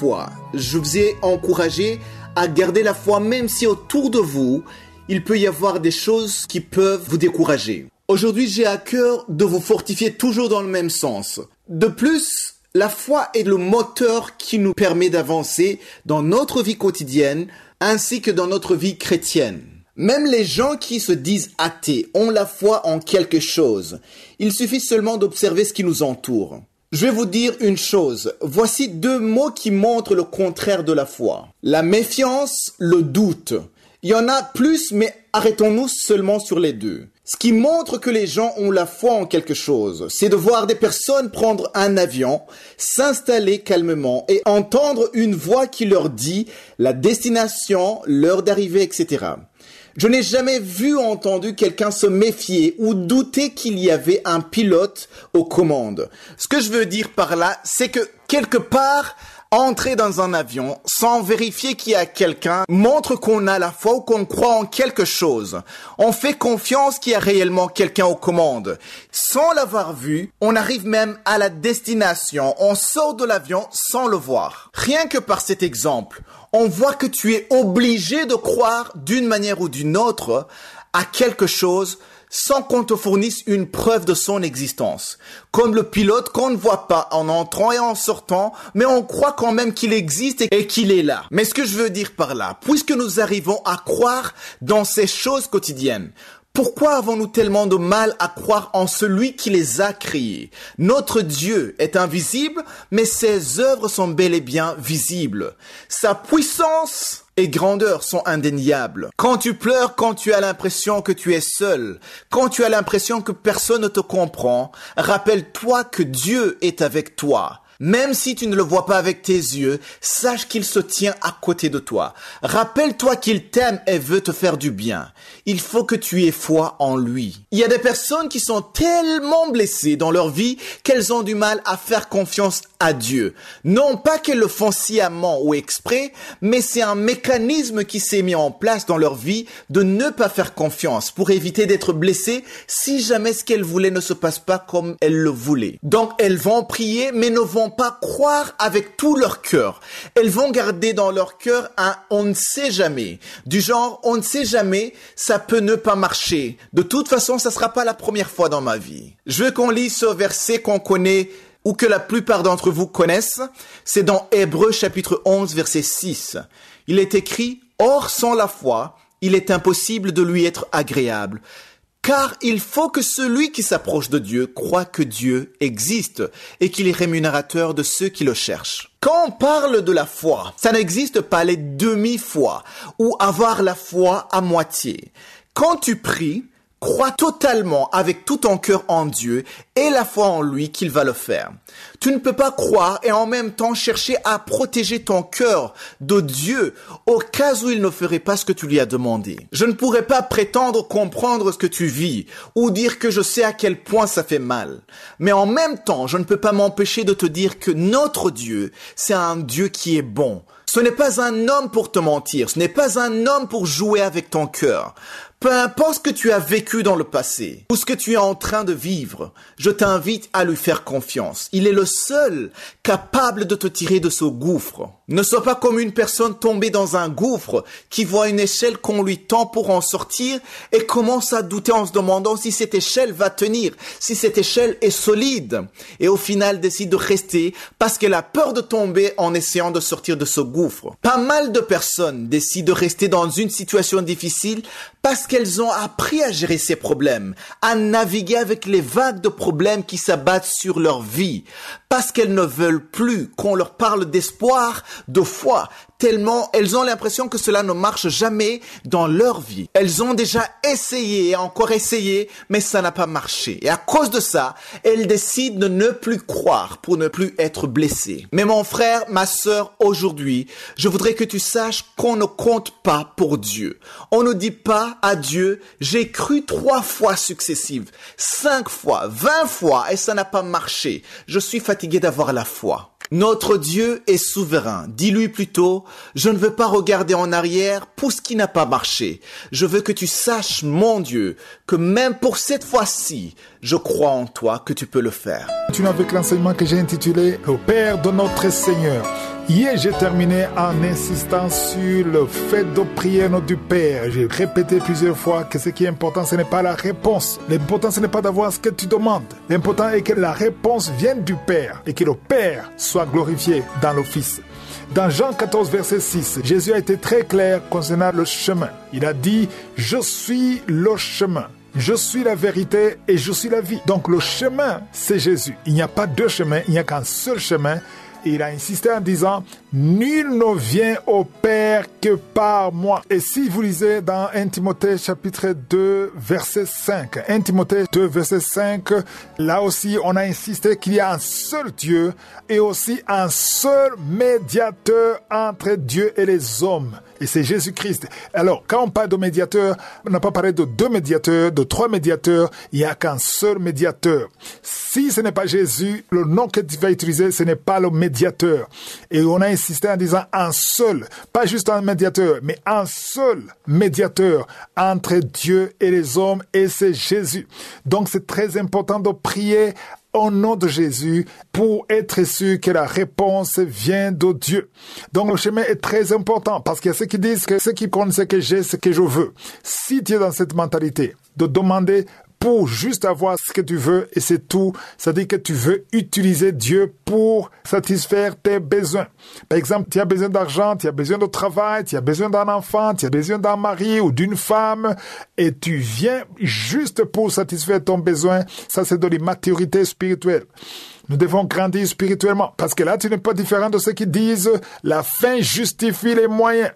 foi. Je vous ai encouragé à garder la foi même si autour de vous, il peut y avoir des choses qui peuvent vous décourager. Aujourd'hui, j'ai à cœur de vous fortifier toujours dans le même sens. De plus, la foi est le moteur qui nous permet d'avancer dans notre vie quotidienne ainsi que dans notre vie chrétienne. Même les gens qui se disent athées ont la foi en quelque chose. Il suffit seulement d'observer ce qui nous entoure. Je vais vous dire une chose. Voici 2 mots qui montrent le contraire de la foi. La méfiance, le doute. Il y en a plus, mais arrêtons-nous seulement sur les 2. Ce qui montre que les gens ont la foi en quelque chose, c'est de voir des personnes prendre un avion, s'installer calmement et entendre une voix qui leur dit la destination, l'heure d'arrivée, etc. Je n'ai jamais vu ou entendu quelqu'un se méfier ou douter qu'il y avait un pilote aux commandes. Ce que je veux dire par là, c'est que quelque part, entrer dans un avion sans vérifier qu'il y a quelqu'un montre qu'on a la foi ou qu'on croit en quelque chose. On fait confiance qu'il y a réellement quelqu'un aux commandes. Sans l'avoir vu, on arrive même à la destination. On sort de l'avion sans le voir. Rien que par cet exemple, on voit que tu es obligé de croire d'une manière ou d'une autre à quelque chose sans qu'on te fournisse une preuve de son existence. Comme le pilote qu'on ne voit pas en entrant et en sortant, mais on croit quand même qu'il existe et qu'il est là. Mais ce que je veux dire par là, puisque nous arrivons à croire dans ces choses quotidiennes, pourquoi avons-nous tellement de mal à croire en celui qui les a créés? Notre Dieu est invisible, mais ses œuvres sont bel et bien visibles. Sa puissance et grandeur sont indéniables. Quand tu pleures, quand tu as l'impression que tu es seul, quand tu as l'impression que personne ne te comprend, rappelle-toi que Dieu est avec toi. Même si tu ne le vois pas avec tes yeux, sache qu'il se tient à côté de toi. Rappelle-toi qu'il t'aime et veut te faire du bien. Il faut que tu aies foi en lui. Il y a des personnes qui sont tellement blessées dans leur vie qu'elles ont du mal à faire confiance à Dieu. Non pas qu'elles le font sciemment ou exprès, mais c'est un mécanisme qui s'est mis en place dans leur vie de ne pas faire confiance pour éviter d'être blessées si jamais ce qu'elles voulaient ne se passe pas comme elles le voulaient. Donc elles vont prier mais ne vont pas croire avec tout leur cœur. Elles vont garder dans leur cœur un on ne sait jamais. Du genre on ne sait jamais, ça peut ne pas marcher. De toute façon, ça sera pas la première fois dans ma vie. Je veux qu'on lise ce verset qu'on connaît ou que la plupart d'entre vous connaissent. C'est dans Hébreux chapitre 11 verset 6. Il est écrit « Or sans la foi, il est impossible de lui être agréable. » Car il faut que celui qui s'approche de Dieu croit que Dieu existe et qu'il est rémunérateur de ceux qui le cherchent. Quand on parle de la foi, ça n'existe pas les demi-foi ou avoir la foi à moitié. Quand tu pries, crois totalement avec tout ton cœur en Dieu et la foi en lui qu'il va le faire. Tu ne peux pas croire et en même temps chercher à protéger ton cœur de Dieu au cas où il ne ferait pas ce que tu lui as demandé. Je ne pourrais pas prétendre comprendre ce que tu vis ou dire que je sais à quel point ça fait mal. Mais en même temps, je ne peux pas m'empêcher de te dire que notre Dieu, c'est un Dieu qui est bon. Ce n'est pas un homme pour te mentir, ce n'est pas un homme pour jouer avec ton cœur. Peu importe ce que tu as vécu dans le passé ou ce que tu es en train de vivre, je t'invite à lui faire confiance. Il est le seul capable de te tirer de ce gouffre. Ne sois pas comme une personne tombée dans un gouffre qui voit une échelle qu'on lui tend pour en sortir et commence à douter en se demandant si cette échelle va tenir, si cette échelle est solide. Et au final décide de rester parce qu'elle a peur de tomber en essayant de sortir de ce gouffre. Pas mal de personnes décident de rester dans une situation difficile parce qu'elles ont appris à gérer ces problèmes, à naviguer avec les vagues de problèmes qui s'abattent sur leur vie, parce qu'elles ne veulent plus qu'on leur parle d'espoir, de foi, tellement elles ont l'impression que cela ne marche jamais dans leur vie. Elles ont déjà essayé et encore essayé, mais ça n'a pas marché. Et à cause de ça, elles décident de ne plus croire pour ne plus être blessées. Mais mon frère, ma sœur, aujourd'hui, je voudrais que tu saches qu'on ne compte pas pour Dieu. On ne dit pas à Dieu, j'ai cru 3 fois successives, 5 fois, 20 fois, et ça n'a pas marché. Je suis fatigué d'avoir la foi. Notre Dieu est souverain. Dis-lui plutôt, je ne veux pas regarder en arrière pour ce qui n'a pas marché. Je veux que tu saches, mon Dieu, que même pour cette fois-ci, je crois en toi que tu peux le faire. Continue avec l'enseignement que j'ai intitulé « Au Père de notre Seigneur ». Hier, j'ai terminé en insistant sur le fait de prier au nom du Père. J'ai répété plusieurs fois que ce qui est important, ce n'est pas la réponse. L'important, ce n'est pas d'avoir ce que tu demandes. L'important est que la réponse vienne du Père et que le Père soit glorifié dans le Fils. Dans Jean 14, verset 6, Jésus a été très clair concernant le chemin. Il a dit « Je suis le chemin. Je suis la vérité et je suis la vie. » Donc le chemin, c'est Jésus. Il n'y a pas deux chemins, il n'y a qu'un seul chemin. Et il a insisté en disant « Nul ne vient au Père que par moi. » Et si vous lisez dans 1 Timothée chapitre 2 verset 5, 1 Timothée 2 verset 5, là aussi on a insisté qu'il y a un seul Dieu et aussi un seul médiateur entre Dieu et les hommes. Et c'est Jésus-Christ. Alors, quand on parle de médiateur, on n'a pas parlé de deux médiateurs, de trois médiateurs, il n'y a qu'un seul médiateur. Si ce n'est pas Jésus, le nom que tu vas utiliser, ce n'est pas le médiateur. Et on a insisté en disant un seul, pas juste un médiateur, mais un seul médiateur entre Dieu et les hommes, et c'est Jésus. Donc c'est très important de prier au nom de Jésus pour être sûr que la réponse vient de Dieu. Donc le chemin est très important parce qu'il y a ceux qui disent que ce qui compte c'est que j'ai ce que je veux. Si tu es dans cette mentalité de demander pour juste avoir ce que tu veux et c'est tout, ça dit que tu veux utiliser Dieu pour satisfaire tes besoins. Par exemple, tu as besoin d'argent, tu as besoin de travail, tu as besoin d'un enfant, tu as besoin d'un mari ou d'une femme et tu viens juste pour satisfaire ton besoin. Ça, c'est de l'immaturité spirituelle. Nous devons grandir spirituellement parce que là, tu n'es pas différent de ceux qui disent la fin justifie les moyens.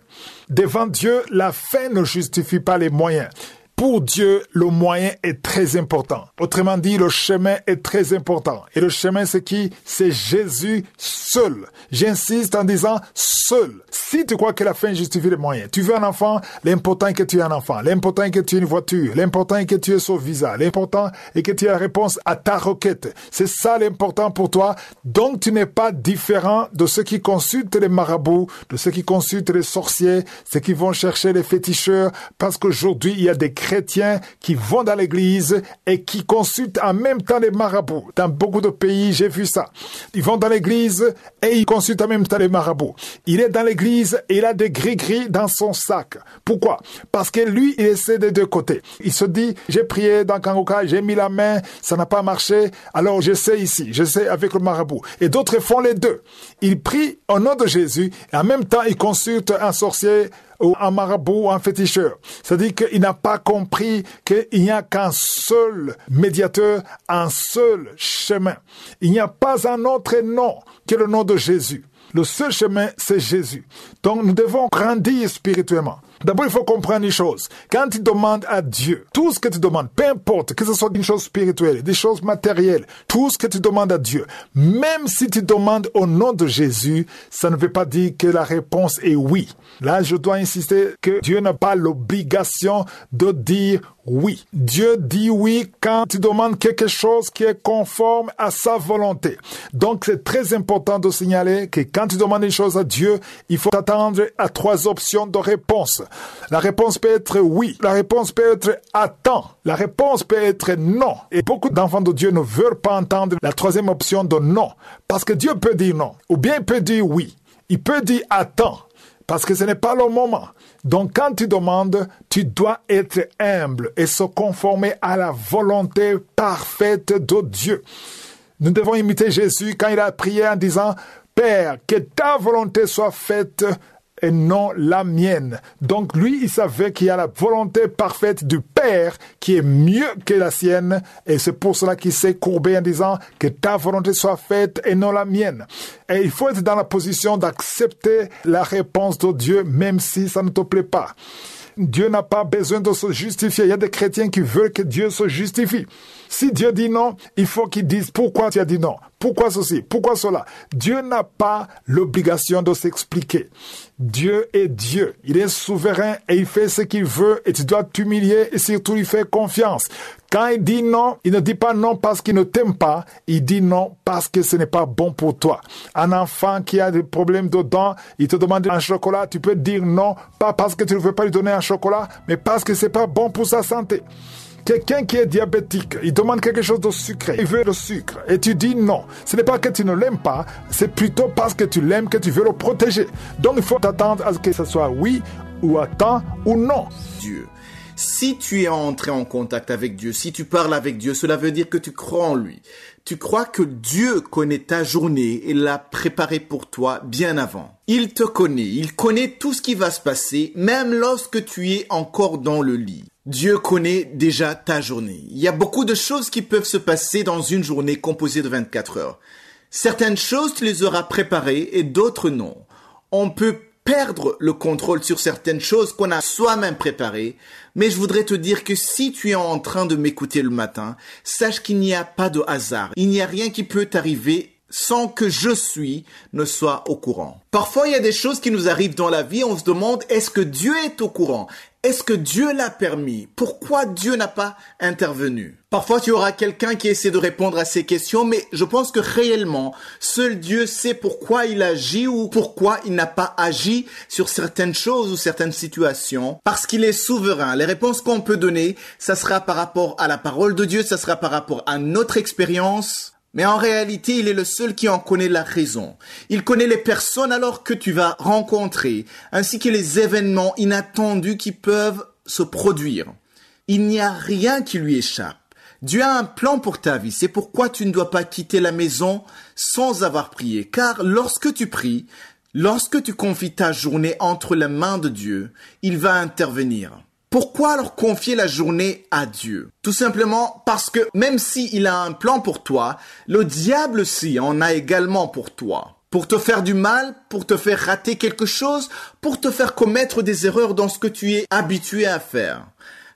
Devant Dieu, la fin ne justifie pas les moyens. Pour Dieu, le moyen est très important. Autrement dit, le chemin est très important. Et le chemin, c'est qui? C'est Jésus seul. J'insiste en disant seul. Si tu crois que la fin justifie les moyens, tu veux un enfant, l'important est que tu aies un enfant. L'important est que tu aies une voiture. L'important est que tu aies son visa. L'important est que tu aies la réponse à ta requête. C'est ça l'important pour toi. Donc, tu n'es pas différent de ceux qui consultent les marabouts, de ceux qui consultent les sorciers, ceux qui vont chercher les féticheurs, parce qu'aujourd'hui, il y a des chrétiens qui vont dans l'église et qui consultent en même temps les marabouts. Dans beaucoup de pays, j'ai vu ça. Ils vont dans l'église et ils consultent en même temps les marabouts. Il est dans l'église et il a des gris-gris dans son sac. Pourquoi? Parce que lui, il essaie des deux côtés. Il se dit, j'ai prié dans Kangoka, j'ai mis la main, ça n'a pas marché, alors j'essaie ici, j'essaie avec le marabout. Et d'autres font les deux. Ils prient au nom de Jésus et en même temps, ils consultent un sorcier ou un marabout ou un féticheur. C'est-à-dire qu'il n'a pas compris qu'il n'y a qu'un seul médiateur, un seul chemin. Il n'y a pas un autre nom que le nom de Jésus. Le seul chemin, c'est Jésus. Donc, nous devons grandir spirituellement. D'abord, il faut comprendre une chose. Quand tu demandes à Dieu, tout ce que tu demandes, peu importe, que ce soit une chose spirituelle, des choses matérielles, tout ce que tu demandes à Dieu, même si tu demandes au nom de Jésus, ça ne veut pas dire que la réponse est oui. Là, je dois insister que Dieu n'a pas l'obligation de dire oui. Dieu dit oui quand tu demandes quelque chose qui est conforme à sa volonté. Donc, c'est très important de signaler que quand tu demandes une chose à Dieu, il faut t'attendre à 3 options de réponse. La réponse peut être oui. La réponse peut être attends. La réponse peut être non. Et beaucoup d'enfants de Dieu ne veulent pas entendre la 3e option de non. Parce que Dieu peut dire non. Ou bien il peut dire oui. Il peut dire attends. Parce que ce n'est pas le moment. Donc, quand tu demandes, tu dois être humble et se conformer à la volonté parfaite de Dieu. Nous devons imiter Jésus quand il a prié en disant « Père, que ta volonté soit faite et non la mienne. » Donc, lui, il savait qu'il y a la volonté parfaite du Père qui est mieux que la sienne. Et c'est pour cela qu'il s'est courbé en disant que ta volonté soit faite et non la mienne. Et il faut être dans la position d'accepter la réponse de Dieu, même si ça ne te plaît pas. Dieu n'a pas besoin de se justifier. Il y a des chrétiens qui veulent que Dieu se justifie. Si Dieu dit non, il faut qu'ils disent pourquoi tu as dit non. Pourquoi ceci? Pourquoi cela? Dieu n'a pas l'obligation de s'expliquer. Dieu est Dieu. Il est souverain et il fait ce qu'il veut et tu dois t'humilier et surtout lui faire confiance. Quand il dit non, il ne dit pas non parce qu'il ne t'aime pas. Il dit non parce que ce n'est pas bon pour toi. Un enfant qui a des problèmes de dents, il te demande un chocolat, tu peux dire non, pas parce que tu ne veux pas lui donner un chocolat, mais parce que c'est pas bon pour sa santé. Quelqu'un qui est diabétique, il demande quelque chose de sucré, il veut le sucre, et tu dis non. Ce n'est pas que tu ne l'aimes pas, c'est plutôt parce que tu l'aimes que tu veux le protéger. Donc il faut t'attendre à ce que ce soit oui, ou attends, ou non. Dieu. Si tu es entré en contact avec Dieu, si tu parles avec Dieu, cela veut dire que tu crois en lui. Tu crois que Dieu connaît ta journée et l'a préparée pour toi bien avant. Il te connaît, il connaît tout ce qui va se passer, même lorsque tu es encore dans le lit. Dieu connaît déjà ta journée. Il y a beaucoup de choses qui peuvent se passer dans une journée composée de 24 heures. Certaines choses, tu les auras préparées et d'autres non. On peut perdre le contrôle sur certaines choses qu'on a soi-même préparées, mais je voudrais te dire que si tu es en train de m'écouter le matin, sache qu'il n'y a pas de hasard. Il n'y a rien qui peut t'arriver sans que ne soit au courant. Parfois, il y a des choses qui nous arrivent dans la vie, on se demande, est-ce que Dieu est au courant? Est-ce que Dieu l'a permis? Pourquoi Dieu n'a pas intervenu? Parfois, tu auras quelqu'un qui essaie de répondre à ces questions, mais je pense que réellement, seul Dieu sait pourquoi il agit ou pourquoi il n'a pas agi sur certaines choses ou certaines situations, parce qu'il est souverain. Les réponses qu'on peut donner, ça sera par rapport à la parole de Dieu, ça sera par rapport à notre expérience. Mais en réalité, il est le seul qui en connaît la raison. Il connaît les personnes alors que tu vas rencontrer, ainsi que les événements inattendus qui peuvent se produire. Il n'y a rien qui lui échappe. Dieu a un plan pour ta vie. C'est pourquoi tu ne dois pas quitter la maison sans avoir prié. Car lorsque tu pries, lorsque tu confies ta journée entre les mains de Dieu, il va intervenir. Pourquoi alors confier la journée à Dieu? Tout simplement parce que même s'il a un plan pour toi, le diable aussi en a également pour toi. Pour te faire du mal, pour te faire rater quelque chose, pour te faire commettre des erreurs dans ce que tu es habitué à faire.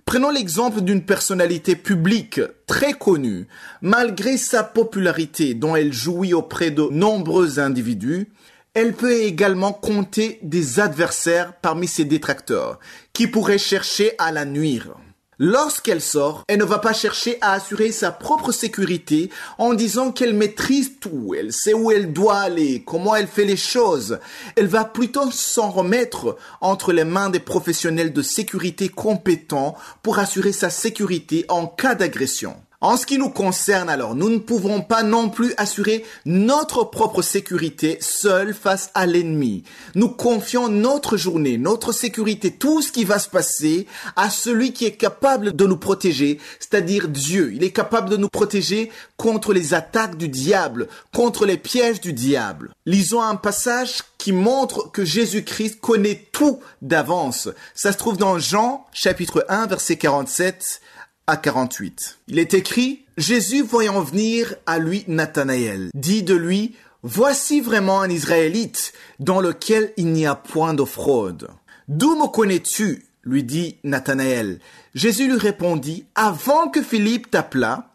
Prenons l'exemple d'une personnalité publique très connue. Malgré sa popularité dont elle jouit auprès de nombreux individus, elle peut également compter des adversaires parmi ses détracteurs qui pourraient chercher à la nuire. Lorsqu'elle sort, elle ne va pas chercher à assurer sa propre sécurité en disant qu'elle maîtrise tout, elle sait où elle doit aller, comment elle fait les choses. Elle va plutôt s'en remettre entre les mains des professionnels de sécurité compétents pour assurer sa sécurité en cas d'agression. En ce qui nous concerne alors, nous ne pouvons pas non plus assurer notre propre sécurité seul face à l'ennemi. Nous confions notre journée, notre sécurité, tout ce qui va se passer à celui qui est capable de nous protéger, c'est-à-dire Dieu. Il est capable de nous protéger contre les attaques du diable, contre les pièges du diable. Lisons un passage qui montre que Jésus-Christ connaît tout d'avance. Ça se trouve dans Jean, chapitre 1, verset 47 à 48. Il est écrit, Jésus voyant venir à lui Nathanaël, dit de lui, voici vraiment un Israélite dans lequel il n'y a point de fraude. D'où me connais-tu? Lui dit Nathanaël. Jésus lui répondit, avant que Philippe t'appelât,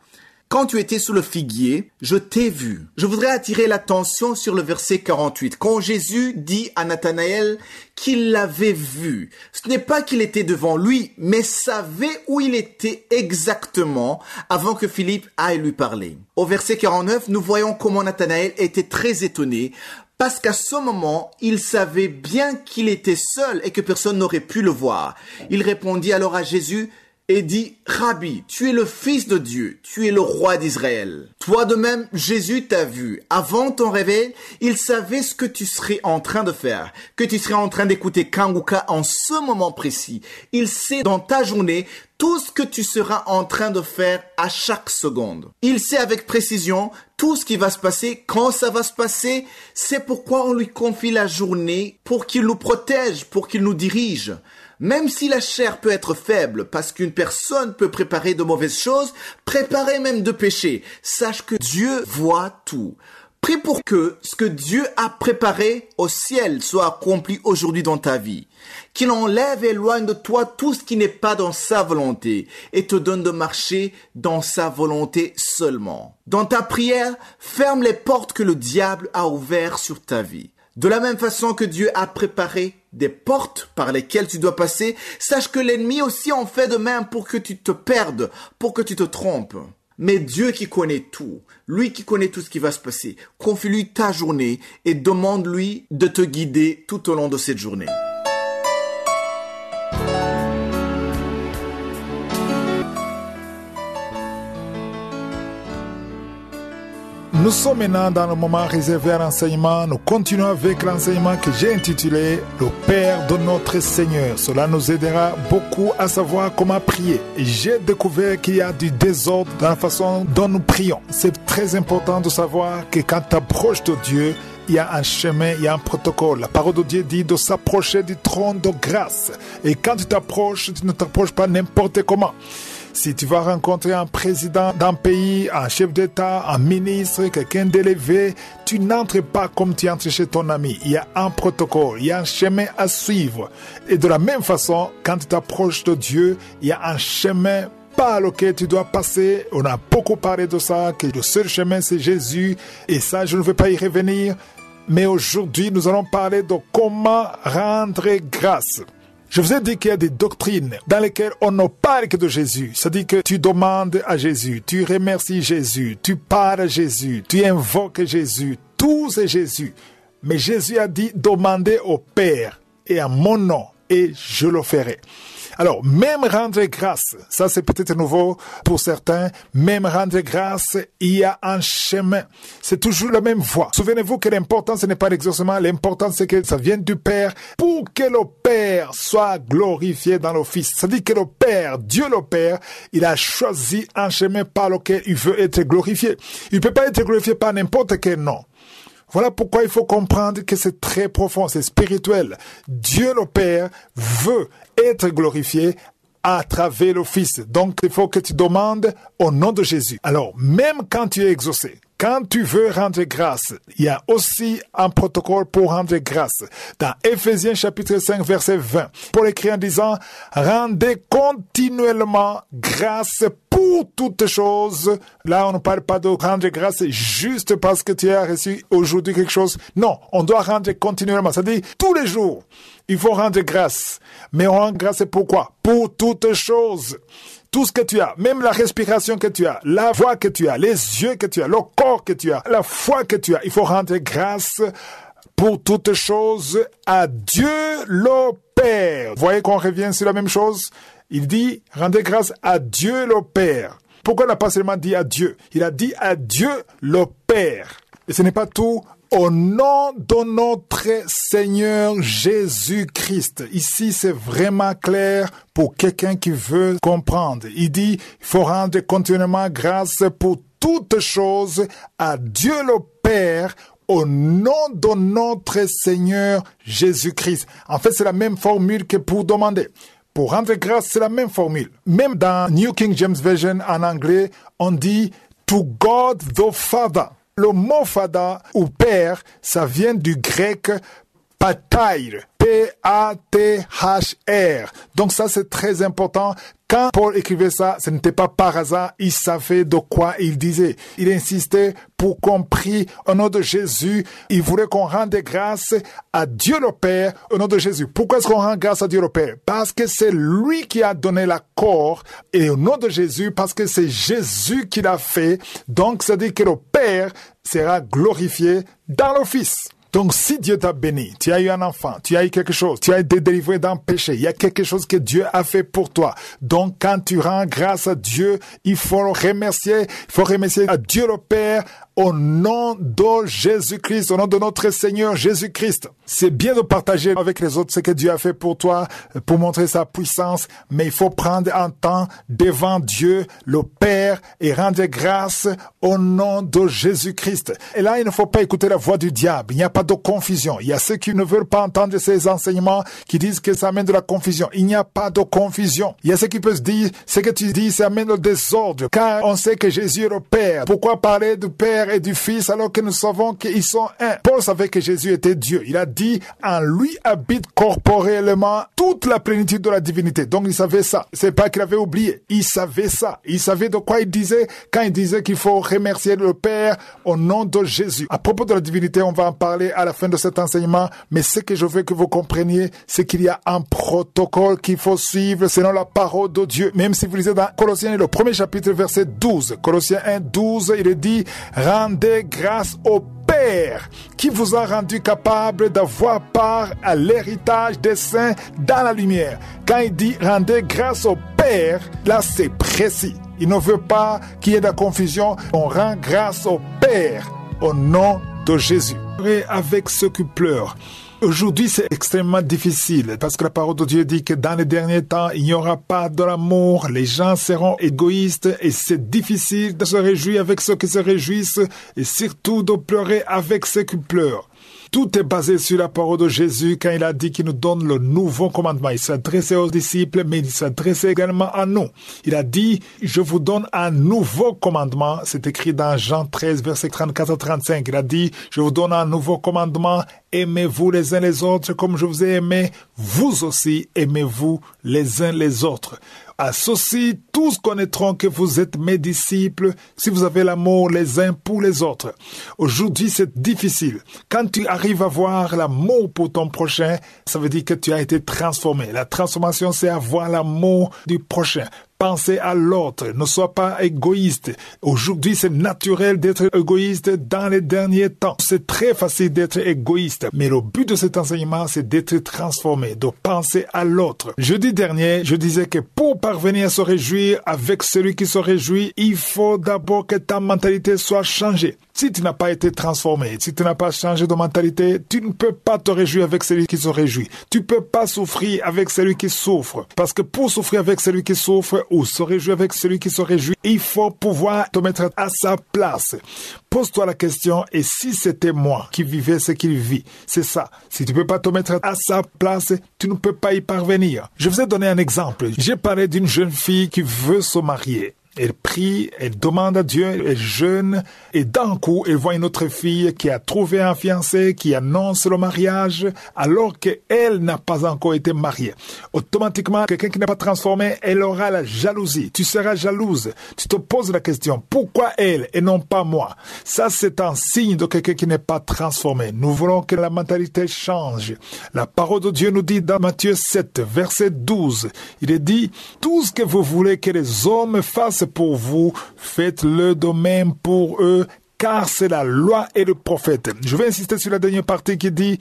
quand tu étais sous le figuier, je t'ai vu. Je voudrais attirer l'attention sur le verset 48. Quand Jésus dit à Nathanaël qu'il l'avait vu, ce n'est pas qu'il était devant lui, mais savait où il était exactement avant que Philippe aille lui parler. Au verset 49, nous voyons comment Nathanaël était très étonné parce qu'à ce moment, il savait bien qu'il était seul et que personne n'aurait pu le voir. Il répondit alors à Jésus et dit, Rabbi, tu es le Fils de Dieu, tu es le roi d'Israël. Toi de même, Jésus t'a vu. Avant ton réveil, il savait ce que tu serais en train de faire, que tu serais en train d'écouter Kanguka en ce moment précis. Il sait dans ta journée tout ce que tu seras en train de faire à chaque seconde. Il sait avec précision tout ce qui va se passer, quand ça va se passer. C'est pourquoi on lui confie la journée pour qu'il nous protège, pour qu'il nous dirige. Même si la chair peut être faible, parce qu'une personne peut préparer de mauvaises choses, préparer même de péché, sache que Dieu voit tout. Prie pour que ce que Dieu a préparé au ciel soit accompli aujourd'hui dans ta vie. Qu'il enlève et éloigne de toi tout ce qui n'est pas dans sa volonté et te donne de marcher dans sa volonté seulement. Dans ta prière, ferme les portes que le diable a ouvertes sur ta vie. De la même façon que Dieu a préparé des portes par lesquelles tu dois passer, sache que l'ennemi aussi en fait de même pour que tu te perdes, pour que tu te trompes. Mais Dieu qui connaît tout, lui qui connaît tout ce qui va se passer, confie-lui ta journée et demande-lui de te guider tout au long de cette journée. Nous sommes maintenant dans le moment réservé à l'enseignement. Nous continuons avec l'enseignement que j'ai intitulé « Le Père de notre Seigneur ». Cela nous aidera beaucoup à savoir comment prier. Et j'ai découvert qu'il y a du désordre dans la façon dont nous prions. C'est très important de savoir que quand tu approches de Dieu, il y a un chemin, il y a un protocole. La parole de Dieu dit de s'approcher du trône de grâce. Et quand tu t'approches, tu ne t'approches pas n'importe comment. Si tu vas rencontrer un président d'un pays, un chef d'État, un ministre, quelqu'un d'élevé, tu n'entres pas comme tu entres chez ton ami. Il y a un protocole, il y a un chemin à suivre. Et de la même façon, quand tu t'approches de Dieu, il y a un chemin par lequel tu dois passer. On a beaucoup parlé de ça, que le seul chemin c'est Jésus. Et ça, je ne vais pas y revenir. Mais aujourd'hui, nous allons parler de comment rendre grâce. Je vous ai dit qu'il y a des doctrines dans lesquelles on ne parle que de Jésus. C'est-à-dire que tu demandes à Jésus, tu remercies Jésus, tu parles à Jésus, tu invoques Jésus. Tout c'est Jésus. Mais Jésus a dit, demandez au Père et à mon nom et je le ferai. Alors, même rendre grâce, ça c'est peut-être nouveau pour certains, même rendre grâce, il y a un chemin. C'est toujours la même voie. Souvenez-vous que l'important, ce n'est pas l'exaucement, l'important c'est que ça vienne du Père pour que le Père soit glorifié dans le Fils. C'est-à-dire que le Père, Dieu le Père, il a choisi un chemin par lequel il veut être glorifié. Il ne peut pas être glorifié par n'importe quel nom. Voilà pourquoi il faut comprendre que c'est très profond, c'est spirituel. Dieu le Père veut être glorifié à travers le Fils. Donc, il faut que tu demandes au nom de Jésus. Alors, même quand tu es exaucé, quand tu veux rendre grâce, il y a aussi un protocole pour rendre grâce. Dans Éphésiens chapitre 5, verset 20, Paul écrit en disant « Rendez continuellement grâce pour toutes choses ». Là, on ne parle pas de rendre grâce juste parce que tu as reçu aujourd'hui quelque chose. Non, on doit rendre continuellement. C'est-à-dire, tous les jours, il faut rendre grâce. Mais on rend grâce pourquoi? Pour toutes choses. Tout ce que tu as, même la respiration que tu as, la voix que tu as, les yeux que tu as, le corps que tu as, la foi que tu as, il faut rendre grâce pour toutes choses à Dieu le Père. Vous voyez qu'on revient sur la même chose? Il dit, rendez grâce à Dieu le Père. Pourquoi il n'a pas seulement dit à Dieu? Il a dit à Dieu le Père. Et ce n'est pas tout. Au nom de notre Seigneur Jésus-Christ. Ici, c'est vraiment clair pour quelqu'un qui veut comprendre. Il dit, il faut rendre continuellement grâce pour toutes choses à Dieu le Père au nom de notre Seigneur Jésus-Christ. En fait, c'est la même formule que pour demander. Pour rendre grâce, c'est la même formule. Même dans New King James Version en anglais, on dit « To God the Father ». Le mot Father ou Père, ça vient du grec Pater, P-A-T-H-R. Donc ça, c'est très important. Quand Paul écrivait ça, ce n'était pas par hasard, il savait de quoi il disait. Il insistait pour qu'on prie au nom de Jésus. Il voulait qu'on rende grâce à Dieu le Père au nom de Jésus. Pourquoi est-ce qu'on rend grâce à Dieu le Père? Parce que c'est lui qui a donné l'accord et au nom de Jésus, parce que c'est Jésus qui l'a fait. Donc, ça dit que le Père sera glorifié dans le Fils. Donc, si Dieu t'a béni, tu as eu un enfant, tu as eu quelque chose, tu as été délivré d'un péché, il y a quelque chose que Dieu a fait pour toi. Donc, quand tu rends grâce à Dieu, il faut remercier à Dieu le Père au nom de Jésus-Christ, au nom de notre Seigneur Jésus-Christ. C'est bien de partager avec les autres ce que Dieu a fait pour toi, pour montrer sa puissance, mais il faut prendre un temps devant Dieu, le Père, et rendre grâce au nom de Jésus-Christ. Et là, il ne faut pas écouter la voix du diable. Il n'y a pas de confusion. Il y a ceux qui ne veulent pas entendre ces enseignements, qui disent que ça amène de la confusion. Il n'y a pas de confusion. Il y a ceux qui peuvent se dire, ce que tu dis, ça amène le désordre, car on sait que Jésus est le Père. Pourquoi parler du Père et du Fils alors que nous savons qu'ils sont un? Paul savait que Jésus était Dieu. Il a dit, en lui habite corporellement toute la plénitude de la divinité. Donc il savait ça. C'est pas qu'il avait oublié. Il savait ça. Il savait de quoi il disait quand il disait qu'il faut remercier le Père au nom de Jésus. À propos de la divinité, on va en parler à la fin de cet enseignement, mais ce que je veux que vous compreniez, c'est qu'il y a un protocole qu'il faut suivre selon la parole de Dieu. Même si vous lisez dans Colossiens, le premier chapitre, verset 12, Colossiens 1, 12, il est dit, rendez grâce au Père qui vous a rendu capable d'avoir part à l'héritage des saints dans la lumière. Quand il dit rendez grâce au Père, là c'est précis. Il Il ne veut pas qu'il y ait de la confusion. On rend grâce au Père au nom de Jésus. Avec ceux qui pleurent. Aujourd'hui, c'est extrêmement difficile parce que la parole de Dieu dit que dans les derniers temps, il n'y aura pas de l'amour, les gens seront égoïstes et c'est difficile de se réjouir avec ceux qui se réjouissent et surtout de pleurer avec ceux qui pleurent. Tout est basé sur la parole de Jésus quand il a dit qu'il nous donne le nouveau commandement. Il s'adressait aux disciples, mais il s'adressait également à nous. Il a dit, je vous donne un nouveau commandement. C'est écrit dans Jean 13, versets 34-35. Il a dit, je vous donne un nouveau commandement. Aimez-vous les uns les autres comme je vous ai aimé. Vous aussi, aimez-vous les uns les autres. À ceci, tous connaîtront que vous êtes mes disciples si vous avez l'amour les uns pour les autres. Aujourd'hui, c'est difficile. Quand tu arrives à voir l'amour pour ton prochain, ça veut dire que tu as été transformé. La transformation, c'est avoir l'amour du prochain. Pensez à l'autre, ne sois pas égoïste. Aujourd'hui, c'est naturel d'être égoïste dans les derniers temps. C'est très facile d'être égoïste, mais le but de cet enseignement, c'est d'être transformé, de penser à l'autre. Jeudi dernier, je disais que pour parvenir à se réjouir avec celui qui se réjouit, il faut d'abord que ta mentalité soit changée. Si tu n'as pas été transformé, si tu n'as pas changé de mentalité, tu ne peux pas te réjouir avec celui qui se réjouit. Tu ne peux pas souffrir avec celui qui souffre. Parce que pour souffrir avec celui qui souffre ou se réjouir avec celui qui se réjouit, il faut pouvoir te mettre à sa place. Pose-toi la question, et si c'était moi qui vivais ce qu'il vit? C'est ça. Si tu ne peux pas te mettre à sa place, tu ne peux pas y parvenir. Je vous ai donné un exemple. J'ai parlé d'une jeune fille qui veut se marier. Elle prie, elle demande à Dieu, elle jeûne, et d'un coup, elle voit une autre fille qui a trouvé un fiancé, qui annonce le mariage, alors qu'elle n'a pas encore été mariée. Automatiquement, quelqu'un qui n'est pas transformé, elle aura la jalousie. Tu seras jalouse. Tu te poses la question, pourquoi elle et non pas moi? Ça, c'est un signe de quelqu'un qui n'est pas transformé. Nous voulons que la mentalité change. La parole de Dieu nous dit dans Matthieu 7, verset 12, il est dit, tout ce que vous voulez que les hommes fassent pour vous, faites-le de même pour eux, car c'est la loi et le prophète. Je vais insister sur la dernière partie qui dit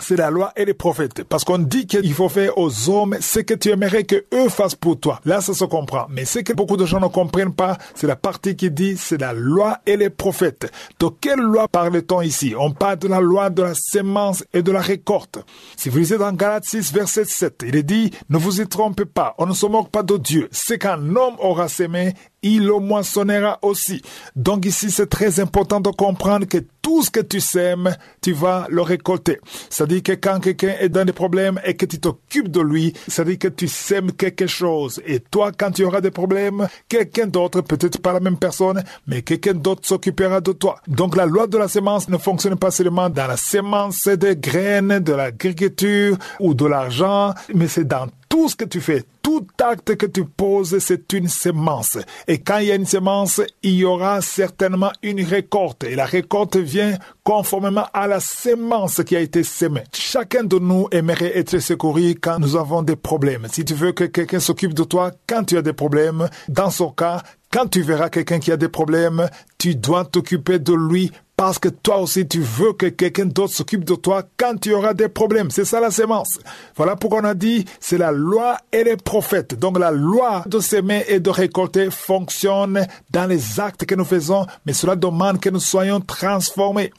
c'est la loi et les prophètes. Parce qu'on dit qu'il faut faire aux hommes ce que tu aimerais qu'eux fassent pour toi. Là, ça se comprend. Mais ce que beaucoup de gens ne comprennent pas, c'est la partie qui dit c'est la loi et les prophètes. De quelle loi parle-t-on ici? On parle de la loi de la sémence et de la récolte. Si vous lisez dans Galates 6, verset 7, il est dit, ne vous y trompez pas, on ne se moque pas de Dieu. C'est qu'un homme aura sémé, il le moissonnera aussi. Donc ici, c'est très important de comprendre que tout ce que tu sèmes, tu vas le récolter. C'est-à-dire que quand quelqu'un est dans des problèmes et que tu t'occupes de lui, c'est-à-dire que tu sèmes quelque chose. Et toi, quand tu auras des problèmes, quelqu'un d'autre, peut-être pas la même personne, mais quelqu'un d'autre s'occupera de toi. Donc la loi de la sémence ne fonctionne pas seulement dans la sémence des graines, de l'agriculture ou de l'argent, mais c'est dans tout ce que tu fais. Tout acte que tu poses, c'est une sémence. Et quand il y a une sémence, il y aura certainement une récolte. Et la récolte vient conformément à la sémence qui a été sémée. Chacun de nous aimerait être secouru quand nous avons des problèmes. Si tu veux que quelqu'un s'occupe de toi quand tu as des problèmes, dans son cas, quand tu verras quelqu'un qui a des problèmes, tu dois t'occuper de lui parce que toi aussi tu veux que quelqu'un d'autre s'occupe de toi quand tu auras des problèmes. C'est ça la sémence. Voilà pourquoi on a dit, c'est la loi et les prophètes. Donc la loi de s'aimer et de récolter fonctionne dans les actes que nous faisons, mais cela demande que nous soyons transformés.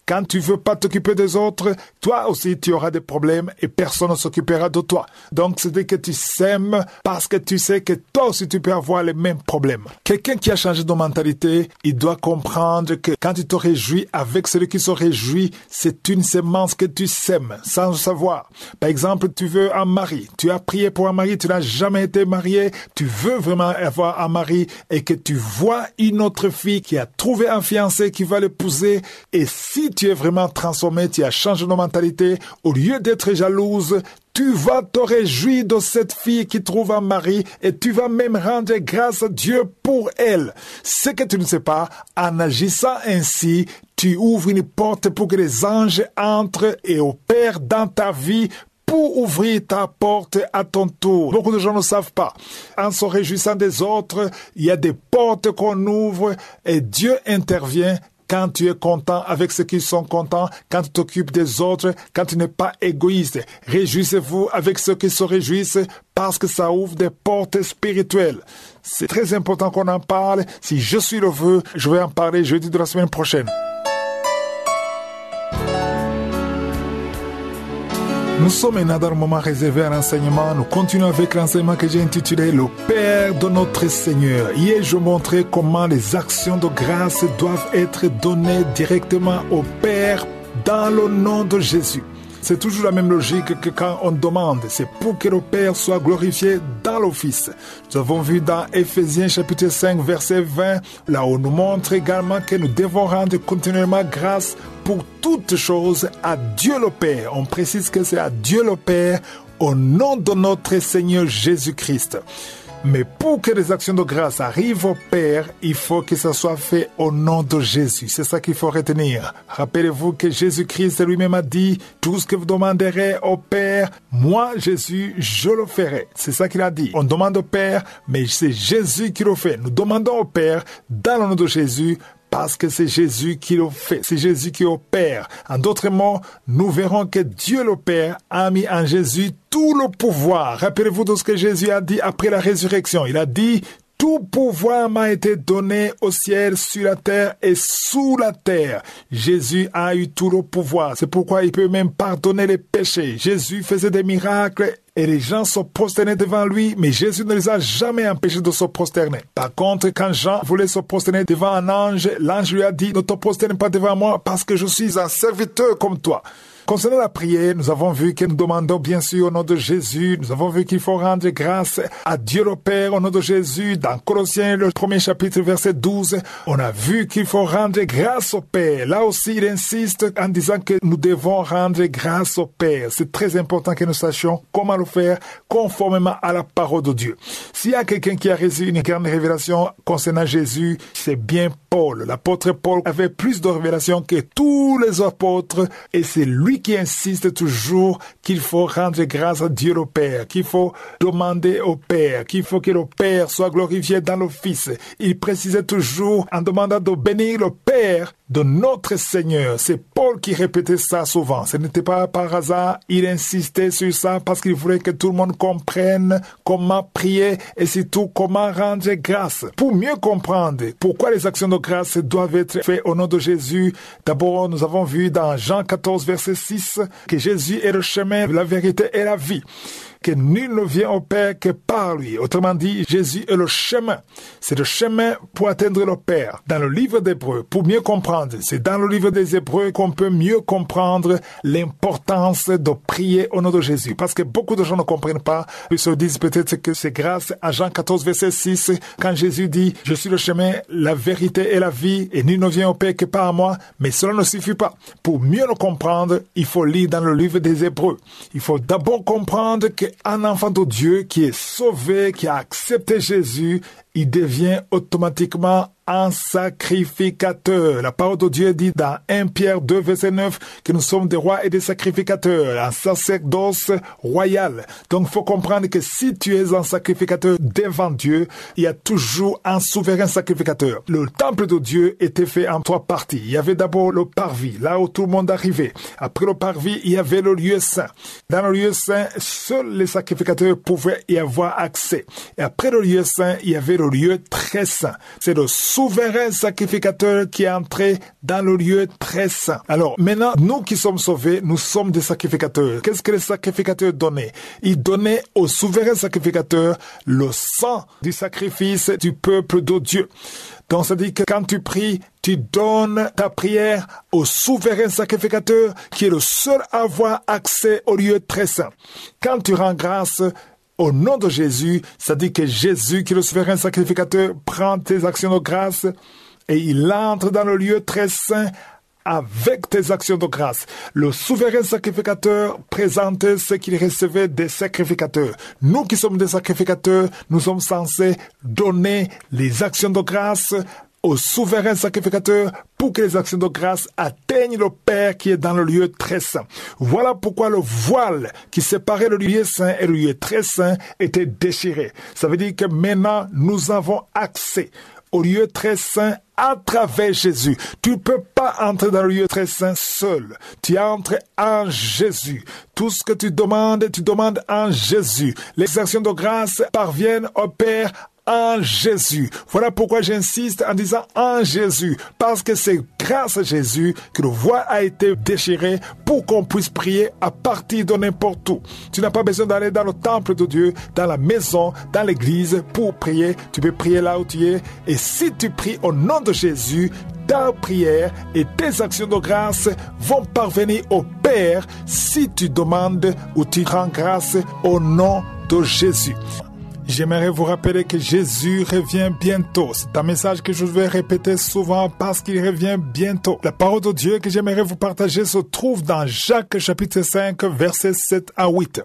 Quand tu veux pas t'occuper des autres, toi aussi tu auras des problèmes et personne ne s'occupera de toi. Donc c'est que tu sèmes parce que tu sais que toi aussi tu peux avoir les mêmes problèmes. Quelqu'un qui a changé de mentalité, il doit comprendre que quand tu te réjouis avec celui qui se réjouit, c'est une sémence que tu sèmes sans le savoir. Par exemple, tu veux un mari, tu as prié pour un mari, tu n'as jamais été marié, tu veux vraiment avoir un mari et que tu vois une autre fille qui a trouvé un fiancé qui va l'épouser et si tu es vraiment transformé, tu as changé de mentalité, au lieu d'être jalouse, tu vas te réjouir de cette fille qui trouve un mari et tu vas même rendre grâce à Dieu pour elle. Ce que tu ne sais pas, en agissant ainsi, tu ouvres une porte pour que les anges entrent et opèrent dans ta vie pour ouvrir ta porte à ton tour. Beaucoup de gens ne savent pas. En se réjouissant des autres, il y a des portes qu'on ouvre et Dieu intervient quand tu es content avec ceux qui sont contents, quand tu t'occupes des autres, quand tu n'es pas égoïste. Réjouissez-vous avec ceux qui se réjouissent parce que ça ouvre des portes spirituelles. C'est très important qu'on en parle. Si je suis le vœu, je vais en parler jeudi de la semaine prochaine. Nous sommes maintenant dans le moment réservé à l'enseignement. Nous continuons avec l'enseignement que j'ai intitulé « Le Père de notre Seigneur ». Hier, je montrais comment les actions de grâce doivent être données directement au Père dans le nom de Jésus. C'est toujours la même logique que quand on demande. C'est pour que le Père soit glorifié dans le Fils. Nous avons vu dans Éphésiens chapitre 5 verset 20, là où nous montre également que nous devons rendre continuellement grâce pour toutes choses à Dieu le Père. On précise que c'est à Dieu le Père au nom de notre Seigneur Jésus-Christ. Mais pour que les actions de grâce arrivent au Père, il faut que ça soit fait au nom de Jésus. C'est ça qu'il faut retenir. Rappelez-vous que Jésus-Christ lui-même a dit, tout ce que vous demanderez au Père, moi, Jésus, je le ferai. C'est ça qu'il a dit. On demande au Père, mais c'est Jésus qui le fait. Nous demandons au Père, dans le nom de Jésus, parce que c'est Jésus qui le fait, c'est Jésus qui opère. En d'autres mots, nous verrons que Dieu le Père a mis en Jésus tout le pouvoir. Rappelez-vous de ce que Jésus a dit après la résurrection. Il a dit, tout pouvoir m'a été donné au ciel, sur la terre et sous la terre. Jésus a eu tout le pouvoir. C'est pourquoi il peut même pardonner les péchés. Jésus faisait des miracles et les gens se prosternaient devant lui, mais Jésus ne les a jamais empêchés de se prosterner. Par contre, quand Jean voulait se prosterner devant un ange, l'ange lui a dit, ne te prosterne pas devant moi parce que je suis un serviteur comme toi. Concernant la prière, nous avons vu que nous demandons bien sûr au nom de Jésus. Nous avons vu qu'il faut rendre grâce à Dieu le Père au nom de Jésus. Dans Colossiens, le 1er chapitre, verset 12, on a vu qu'il faut rendre grâce au Père. Là aussi, il insiste en disant que nous devons rendre grâce au Père. C'est très important que nous sachions comment le faire conformément à la parole de Dieu. S'il y a quelqu'un qui a reçu une grande révélation concernant Jésus, c'est bien Paul. L'apôtre Paul avait plus de révélations que tous les apôtres et c'est lui qui insiste toujours qu'il faut rendre grâce à Dieu le Père, qu'il faut demander au Père, qu'il faut que le Père soit glorifié dans le Fils. Il précisait toujours en demandant de bénir le Père de notre Seigneur. C'est Paul qui répétait ça souvent. Ce n'était pas par hasard. Il insistait sur ça parce qu'il voulait que tout le monde comprenne comment prier et surtout comment rendre grâce. Pour mieux comprendre pourquoi les actions de grâce doivent être faites au nom de Jésus, d'abord nous avons vu dans Jean 14 verset 6 que Jésus est le chemin, la vérité et la vie. Que nul ne vient au Père que par lui. Autrement dit, Jésus est le chemin. C'est le chemin pour atteindre le Père. Dans le livre d'Hébreux, pour mieux comprendre, c'est dans le livre des Hébreux qu'on peut mieux comprendre l'importance de prier au nom de Jésus. Parce que beaucoup de gens ne comprennent pas. Ils se disent peut-être que c'est grâce à Jean 14, verset 6, quand Jésus dit, je suis le chemin, la vérité et la vie, et nul ne vient au Père que par moi. Mais cela ne suffit pas. Pour mieux le comprendre, il faut lire dans le livre des Hébreux. Il faut d'abord comprendre que un enfant de Dieu qui est sauvé, qui a accepté Jésus, il devient automatiquement un sacrificateur. La parole de Dieu dit dans 1 Pierre 2, verset 9, que nous sommes des rois et des sacrificateurs, un sacerdoce royal. Donc, il faut comprendre que si tu es un sacrificateur devant Dieu, il y a toujours un souverain sacrificateur. Le temple de Dieu était fait en 3 parties. Il y avait d'abord le parvis, là où tout le monde arrivait. Après le parvis, il y avait le lieu saint. Dans le lieu saint, seuls les sacrificateurs pouvaient y avoir accès. Et après le lieu saint, il y avait le lieu très saint. C'est le souverain sacrificateur qui est entré dans le lieu très saint. Alors, maintenant, nous qui sommes sauvés, nous sommes des sacrificateurs. Qu'est-ce que les sacrificateurs donnaient? Ils donnaient au souverain sacrificateur le sang du sacrifice du peuple de Dieu. Donc, ça dit que quand tu pries, tu donnes ta prière au souverain sacrificateur qui est le seul à avoir accès au lieu très saint. Quand tu rends grâce au nom de Jésus, ça dit que Jésus, qui est le souverain sacrificateur, prend tes actions de grâce et il entre dans le lieu très saint avec tes actions de grâce. Le souverain sacrificateur présentait ce qu'il recevait des sacrificateurs. Nous qui sommes des sacrificateurs, nous sommes censés donner les actions de grâce au souverain sacrificateur pour que les actions de grâce atteignent le Père qui est dans le lieu très saint. Voilà pourquoi le voile qui séparait le lieu saint et le lieu très saint était déchiré. Ça veut dire que maintenant nous avons accès au lieu très saint à travers Jésus. Tu ne peux pas entrer dans le lieu très saint seul. Tu entres en Jésus. Tout ce que tu demandes en Jésus. Les actions de grâce parviennent au Père en Jésus. Voilà pourquoi j'insiste en disant en Jésus, parce que c'est grâce à Jésus que le voile a été déchiré pour qu'on puisse prier à partir de n'importe où. Tu n'as pas besoin d'aller dans le temple de Dieu, dans la maison, dans l'église pour prier. Tu peux prier là où tu es. Et si tu pries au nom de Jésus, ta prière et tes actions de grâce vont parvenir au Père si tu demandes ou tu rends grâce au nom de Jésus. J'aimerais vous rappeler que Jésus revient bientôt. C'est un message que je vais répéter souvent parce qu'il revient bientôt. La parole de Dieu que j'aimerais vous partager se trouve dans Jacques chapitre 5, versets 7 à 8.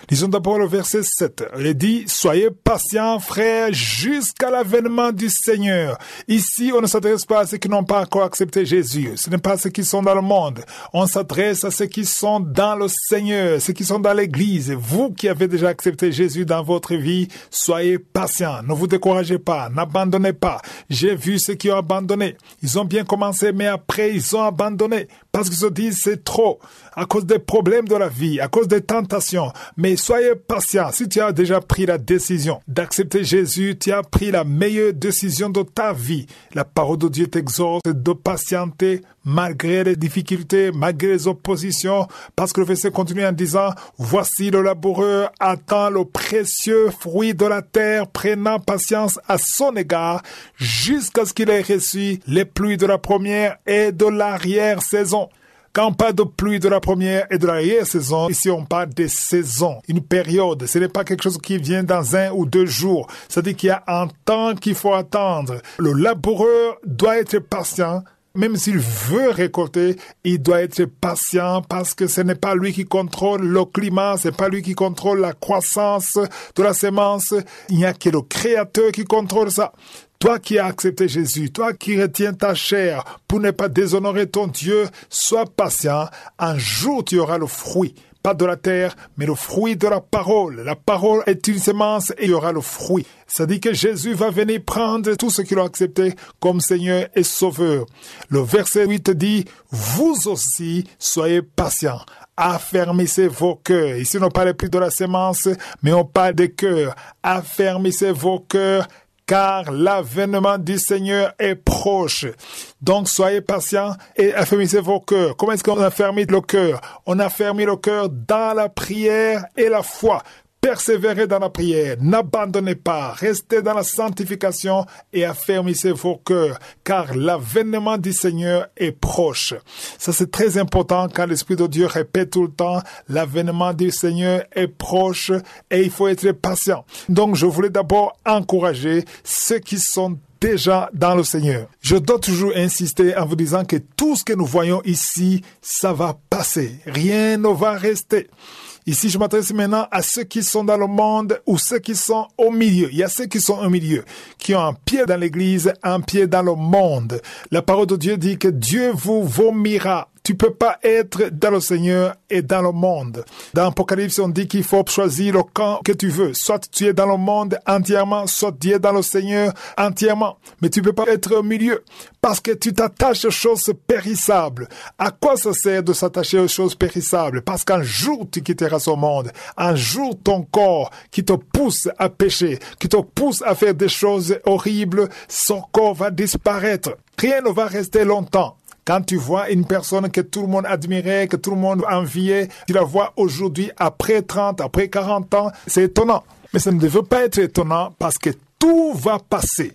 Lisons d'abord le verset 7. Il dit « Soyez patients, frères, jusqu'à l'avènement du Seigneur. » Ici, on ne s'adresse pas à ceux qui n'ont pas encore accepté Jésus. Ce n'est pas ceux qui sont dans le monde. On s'adresse à ceux qui sont dans le Seigneur, ceux qui sont dans l'Église. Vous qui avez déjà accepté Jésus dans votre vie, soyez patients, ne vous découragez pas, n'abandonnez pas. J'ai vu ceux qui ont abandonné. Ils ont bien commencé, mais après, ils ont abandonné. Parce qu'ils se disent, c'est trop. À cause des problèmes de la vie, à cause des tentations. Mais soyez patients. Si tu as déjà pris la décision d'accepter Jésus, tu as pris la meilleure décision de ta vie. La parole de Dieu t'exhorte de patienter malgré les difficultés, malgré les oppositions. Parce que le verset continue en disant, voici le laboureur attend le précieux fruit de la terre, prenant patience à son égard, jusqu'à ce qu'il ait reçu les pluies de la première et de l'arrière-saison. Quand on parle de pluie de la première et de l'arrière-saison, ici on parle des saisons, une période. Ce n'est pas quelque chose qui vient dans 1 ou 2 jours. C'est-à-dire qu'il y a un temps qu'il faut attendre. Le laboureur doit être patient. Même s'il veut récolter, il doit être patient parce que ce n'est pas lui qui contrôle le climat, c'est pas lui qui contrôle la croissance de la semence. Il n'y a que le Créateur qui contrôle ça. Toi qui as accepté Jésus, toi qui retiens ta chair pour ne pas déshonorer ton Dieu, sois patient. Un jour, tu auras le fruit. Pas de la terre, mais le fruit de la parole. La parole est une semence et il y aura le fruit. Ça dit que Jésus va venir prendre tous ceux qui l'ont accepté comme Seigneur et Sauveur. Le verset 8 dit, vous aussi soyez patients. Affermissez vos cœurs. Ici, on ne parle plus de la semence, mais on parle des cœurs. Affermissez vos cœurs, car l'avènement du Seigneur est proche. Donc, soyez patients et affermissez vos cœurs. Comment est-ce qu'on affermit le cœur? On affermit le cœur dans la prière et la foi. Persévérez dans la prière, n'abandonnez pas, restez dans la sanctification et affermissez vos cœurs, car l'avènement du Seigneur est proche. Ça, c'est très important quand l'Esprit de Dieu répète tout le temps, l'avènement du Seigneur est proche et il faut être patient. Donc, je voulais d'abord encourager ceux qui sont déjà dans le Seigneur. Je dois toujours insister en vous disant que tout ce que nous voyons ici, ça va passer. Rien ne va rester. Ici, je m'adresse maintenant à ceux qui sont dans le monde ou ceux qui sont au milieu. Il y a ceux qui sont au milieu, qui ont un pied dans l'église, un pied dans le monde. La parole de Dieu dit que Dieu vous vomira. Tu peux pas être dans le Seigneur et dans le monde. Dans l'Apocalypse, on dit qu'il faut choisir le camp que tu veux. Soit tu es dans le monde entièrement, soit tu es dans le Seigneur entièrement. Mais tu peux pas être au milieu parce que tu t'attaches aux choses périssables. À quoi ça sert de s'attacher aux choses périssables? Parce qu'un jour, tu quitteras ce monde. Un jour, ton corps qui te pousse à pécher, qui te pousse à faire des choses horribles, son corps va disparaître. Rien ne va rester longtemps. Quand tu vois une personne que tout le monde admirait, que tout le monde enviait, tu la vois aujourd'hui après 30, après 40 ans, c'est étonnant. Mais ça ne devait pas être étonnant parce que tout va passer.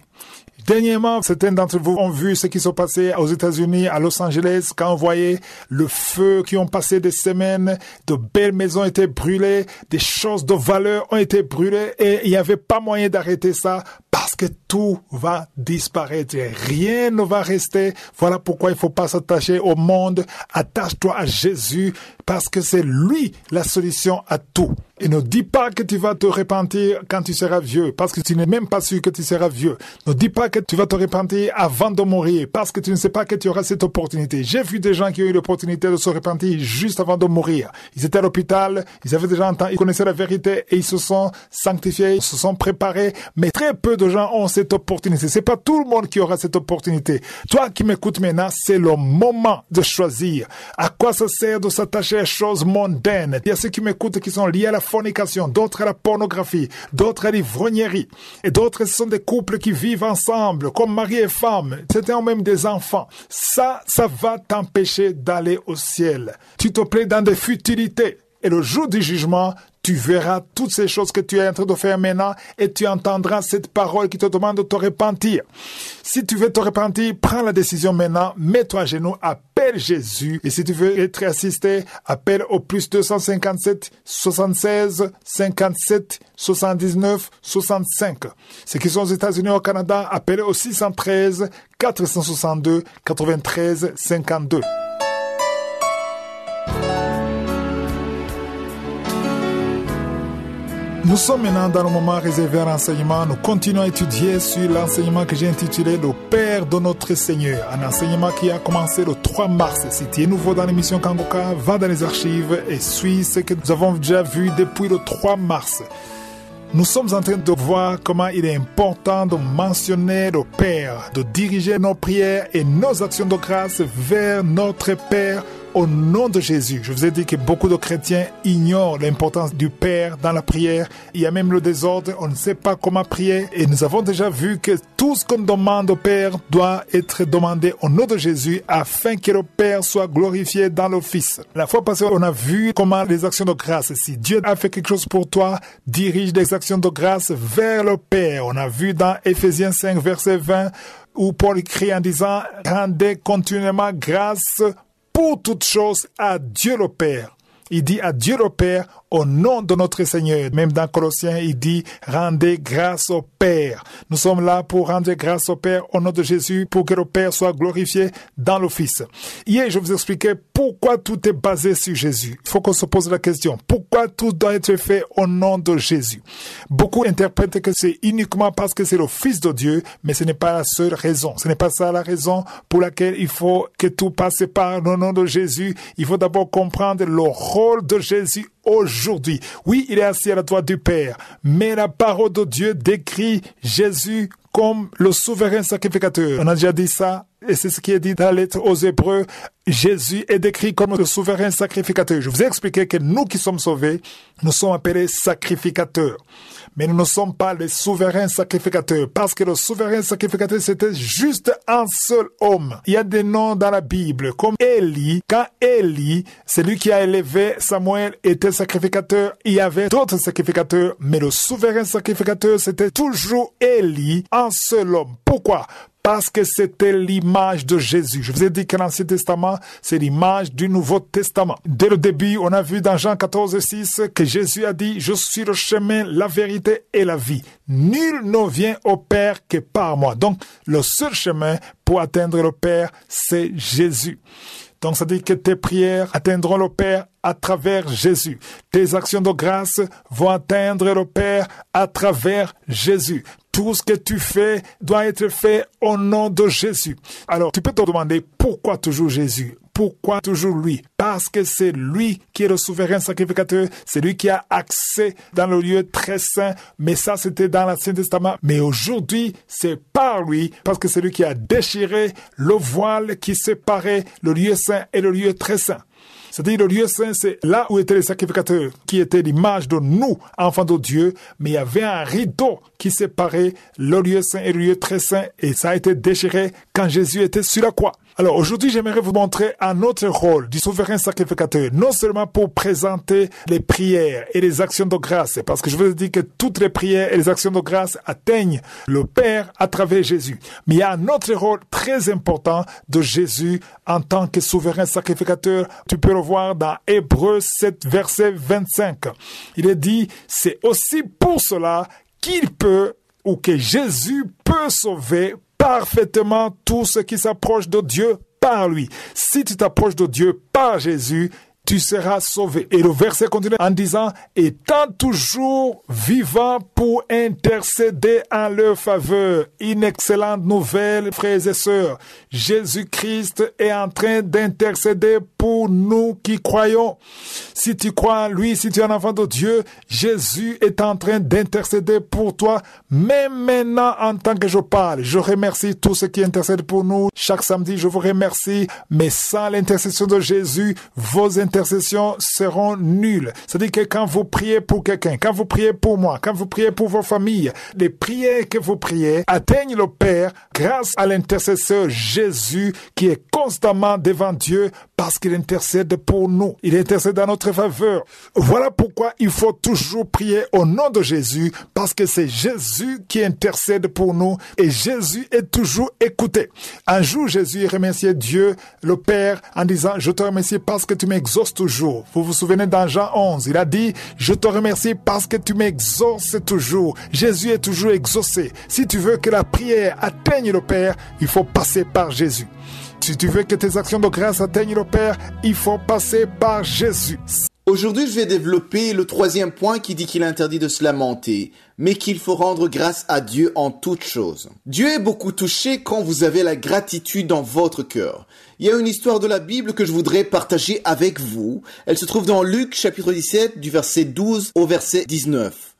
Dernièrement, certains d'entre vous ont vu ce qui s'est passé aux États-Unis, à Los Angeles, quand on voyait le feu qui ont passé des semaines, de belles maisons ont été brûlées, des choses de valeur ont été brûlées et il n'y avait pas moyen d'arrêter ça parce que tout va disparaître. Rien ne va rester. Voilà pourquoi il ne faut pas s'attacher au monde. Attache-toi à Jésus. parce que c'est lui la solution à tout. Et ne dis pas que tu vas te repentir quand tu seras vieux, parce que tu n'es même pas sûr que tu seras vieux. Ne dis pas que tu vas te repentir avant de mourir, parce que tu ne sais pas que tu auras cette opportunité. J'ai vu des gens qui ont eu l'opportunité de se repentir juste avant de mourir. Ils étaient à l'hôpital, ils avaient déjà entendu, ils connaissaient la vérité et ils se sont sanctifiés, ils se sont préparés. Mais très peu de gens ont cette opportunité. C'est pas tout le monde qui aura cette opportunité. Toi qui m'écoutes maintenant, c'est le moment de choisir. À quoi ça sert de s'attacher à des choses mondaines? Il y a ceux qui m'écoutent qui sont liés à la fornication, d'autres à la pornographie, d'autres à l'ivrognerie, et d'autres ce sont des couples qui vivent ensemble, comme mari et femme, certains ont même des enfants. Ça va t'empêcher d'aller au ciel. Tu te plais dans des futilités, et le jour du jugement, tu verras toutes ces choses que tu es en train de faire maintenant et tu entendras cette parole qui te demande de te repentir. Si tu veux te repentir, prends la décision maintenant, mets-toi à genoux, appelle Jésus. Et si tu veux être assisté, appelle au plus 257 76 57 79 65. Ceux qui sont aux États-Unis ou au Canada, appelle au 613 462 93 52. Nous sommes maintenant dans le moment réservé à l'enseignement. Nous continuons à étudier sur l'enseignement que j'ai intitulé « Le Père de notre Seigneur ». Un enseignement qui a commencé le 3 mars. Si tu es nouveau dans l'émission Kangoka, va dans les archives et suis ce que nous avons déjà vu depuis le 3 mars. Nous sommes en train de voir comment il est important de mentionner le Père, de diriger nos prières et nos actions de grâce vers notre Père au nom de Jésus. Je vous ai dit que beaucoup de chrétiens ignorent l'importance du Père dans la prière. Il y a même le désordre, on ne sait pas comment prier. Et nous avons déjà vu que tout ce qu'on demande au Père doit être demandé au nom de Jésus afin que le Père soit glorifié dans le Fils. La fois passée, on a vu comment les actions de grâce, si Dieu a fait quelque chose pour toi, dirige des actions de grâce vers le Père. On a vu dans Éphésiens 5, verset 20, où Paul écrit en disant « Rendez continuellement grâce pour toutes choses à Dieu le Père ». Il dit à Dieu le Père au nom de notre Seigneur. Même dans Colossiens, il dit rendez grâce au Père. Nous sommes là pour rendre grâce au Père au nom de Jésus pour que le Père soit glorifié dans le Fils. Hier, je vous expliquais pourquoi tout est basé sur Jésus. Il faut qu'on se pose la question. Pourquoi tout doit être fait au nom de Jésus? Beaucoup interprètent que c'est uniquement parce que c'est le Fils de Dieu, mais ce n'est pas la seule raison. Ce n'est pas ça la raison pour laquelle il faut que tout passe par le nom de Jésus. Il faut d'abord comprendre le rôle de Jésus aujourd'hui. Oui, il est assis à la droite du Père, mais la parole de Dieu décrit Jésus comme le souverain sacrificateur. On a déjà dit ça, et c'est ce qui est dit dans la lettre aux Hébreux. Jésus est décrit comme le souverain sacrificateur. Je vous ai expliqué que nous qui sommes sauvés, nous sommes appelés sacrificateurs. Mais nous ne sommes pas les souverains sacrificateurs, parce que le souverain sacrificateur, c'était juste un seul homme. Il y a des noms dans la Bible, comme Élie. Quand Élie, celui qui a élevé Samuel, était sacrificateur, il y avait d'autres sacrificateurs, mais le souverain sacrificateur, c'était toujours Élie, un seul homme. Pourquoi? Parce que c'était l'image de Jésus. Je vous ai dit que l'Ancien Testament, c'est l'image du Nouveau Testament. Dès le début, on a vu dans Jean 14, 6 que Jésus a dit « Je suis le chemin, la vérité et la vie. Nul ne vient au Père que par moi. » Donc, le seul chemin pour atteindre le Père, c'est Jésus. Donc, ça dit que tes prières atteindront le Père à travers Jésus. Tes actions de grâce vont atteindre le Père à travers Jésus. Tout ce que tu fais doit être fait au nom de Jésus. Alors, tu peux te demander pourquoi toujours Jésus? Pourquoi toujours lui? Parce que c'est lui qui est le souverain sacrificateur. C'est lui qui a accès dans le lieu très saint. Mais ça, c'était dans l'Ancien Testament. Mais aujourd'hui, c'est par lui, parce que c'est lui qui a déchiré le voile qui séparait le lieu saint et le lieu très saint. C'est-à-dire le lieu saint, c'est là où étaient les sacrificateurs, qui étaient l'image de nous, enfants de Dieu, mais il y avait un rideau qui séparait le lieu saint et le lieu très saint, et ça a été déchiré quand Jésus était sur la croix. Alors aujourd'hui, j'aimerais vous montrer un autre rôle du souverain sacrificateur, non seulement pour présenter les prières et les actions de grâce, parce que je vous ai dit que toutes les prières et les actions de grâce atteignent le Père à travers Jésus. Mais il y a un autre rôle très important de Jésus en tant que souverain sacrificateur. Tu peux le voir dans Hébreux 7, verset 25. Il est dit, c'est aussi pour cela qu'il peut, ou que Jésus peut sauver parfaitement tout ce qui s'approche de Dieu par lui. Si tu t'approches de Dieu par Jésus, tu seras sauvé. Et le verset continue en disant, étant toujours vivant pour intercéder en leur faveur. Une excellente nouvelle, frères et sœurs. Jésus-Christ est en train d'intercéder pour nous qui croyons. Si tu crois en lui, si tu es un enfant de Dieu, Jésus est en train d'intercéder pour toi, même maintenant en tant que je parle. Je remercie tous ceux qui intercèdent pour nous. Chaque samedi, je vous remercie, mais sans l'intercession de Jésus, vos intercessions seront nulles. C'est-à-dire que quand vous priez pour quelqu'un, quand vous priez pour moi, quand vous priez pour vos familles, les prières que vous priez atteignent le Père grâce à l'intercesseur Jésus qui est constamment devant Dieu parce qu'il intercède pour nous. Il intercède en notre faveur. Voilà pourquoi il faut toujours prier au nom de Jésus, parce que c'est Jésus qui intercède pour nous et Jésus est toujours écouté. Un jour, Jésus remerciait Dieu, le Père, en disant, je te remercie parce que tu m'exauces toujours. Vous vous souvenez dans Jean 11, il a dit, je te remercie parce que tu m'exauces toujours. Jésus est toujours exaucé. Si tu veux que la prière atteigne le Père, il faut passer par Jésus. Si tu veux que tes actions de grâce atteignent le Père, il faut passer par Jésus. Aujourd'hui, je vais développer le troisième point qui dit qu'il est interdit de se lamenter, mais qu'il faut rendre grâce à Dieu en toutes choses. Dieu est beaucoup touché quand vous avez la gratitude dans votre cœur. Il y a une histoire de la Bible que je voudrais partager avec vous. Elle se trouve dans Luc chapitre 17 du verset 12 au verset 19.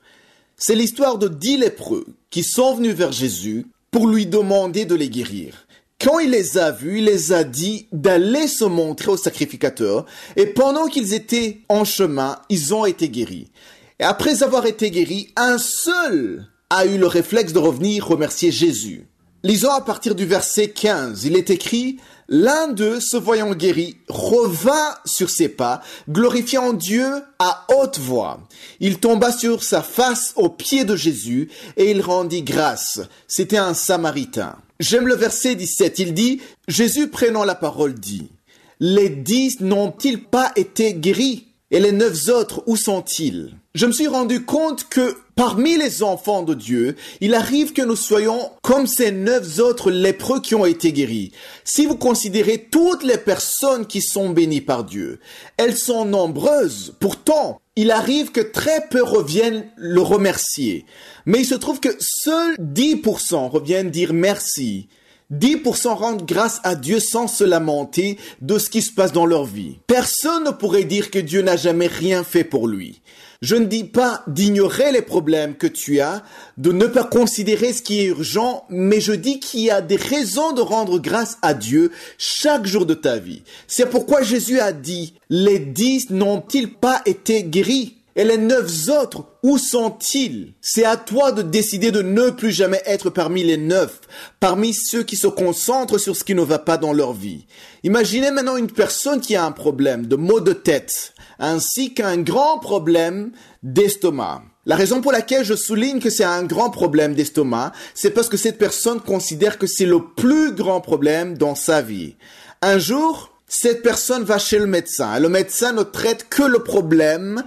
C'est l'histoire de 10 lépreux qui sont venus vers Jésus pour lui demander de les guérir. Quand il les a vus, il les a dit d'aller se montrer au sacrificateur, et pendant qu'ils étaient en chemin, ils ont été guéris. Et après avoir été guéris, un seul a eu le réflexe de revenir remercier Jésus. Lisons à partir du verset 15, il est écrit, « L'un d'eux, se voyant guéri, revint sur ses pas, glorifiant Dieu à haute voix. Il tomba sur sa face aux pieds de Jésus, et il rendit grâce. C'était un Samaritain. » J'aime le verset 17, il dit, Jésus prenant la parole dit, « Les 10 n'ont-ils pas été guéris? Et les 9 autres, où sont-ils » Je me suis rendu compte que parmi les enfants de Dieu, il arrive que nous soyons comme ces 9 autres lépreux qui ont été guéris. Si vous considérez toutes les personnes qui sont bénies par Dieu, elles sont nombreuses. Pourtant, il arrive que très peu reviennent le remercier. Mais il se trouve que seuls 10% reviennent dire merci. 10% rendent grâce à Dieu sans se lamenter de ce qui se passe dans leur vie. Personne ne pourrait dire que Dieu n'a jamais rien fait pour lui. Je ne dis pas d'ignorer les problèmes que tu as, de ne pas considérer ce qui est urgent, mais je dis qu'il y a des raisons de rendre grâce à Dieu chaque jour de ta vie. C'est pourquoi Jésus a dit, « Les 10 n'ont-ils pas été guéris ? Et les 9 autres, où sont-ils » C'est à toi de décider de ne plus jamais être parmi les 9, parmi ceux qui se concentrent sur ce qui ne va pas dans leur vie. Imaginez maintenant une personne qui a un problème de maux de tête, ainsi qu'un grand problème d'estomac. La raison pour laquelle je souligne que c'est un grand problème d'estomac, c'est parce que cette personne considère que c'est le plus grand problème dans sa vie. Un jour, cette personne va chez le médecin, et le médecin ne traite que le problème